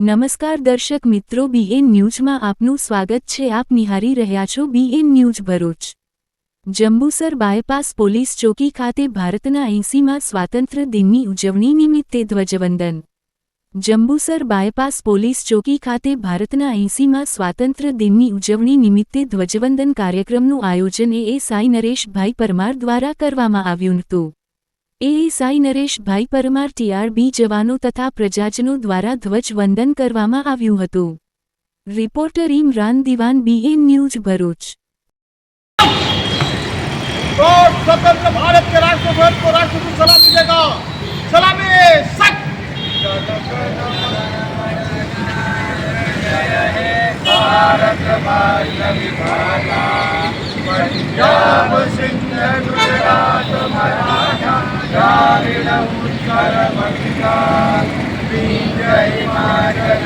નમસ્કાર દર્શક મિત્રો, બીએન ન્યૂઝમાં આપનું સ્વાગત છે। આપ નિહાળી રહ્યા છો BN news Bharuch. Jambusar bypass police ચોકી ખાતે ભારતના 80મા સ્વાતંત્ર્ય દિનની ઉજવણી નિમિત્તે ધ્વજવંદન। જંબુસર બાયપાસ પોલીસ ચોકી ખાતે ભારતના 80મા સ્વાતંત્ર્ય દિનની ઉજવણી નિમિત્તે ધ્વજવંદન કાર્યક્રમનું આયોજન એએસઆઈ નરેશભાઈ પરમાર દ્વારા કરવામાં આવ્યું હતું। એએસઆઈ નરેશભાઈ પરમાર ટીઆરબી જવાનો તથા પ્રજાજનો દ્વારા ધ્વજવંદન કરવામાં આવ્યું હતું। રિપોર્ટર ઇમરાન દિવાન, બીએન ન્યૂઝ ભરૂચ। तो स्वतंत्र भारत के राष्ट्रध्वज को राष्ट्र की सलामी देगा। सलामी सच। भारत भाग्य विधाता, पंजाब सिंध गुजरात मराठा, द्राविड़ उत्कल बंगाल, विंध्य हिमाचल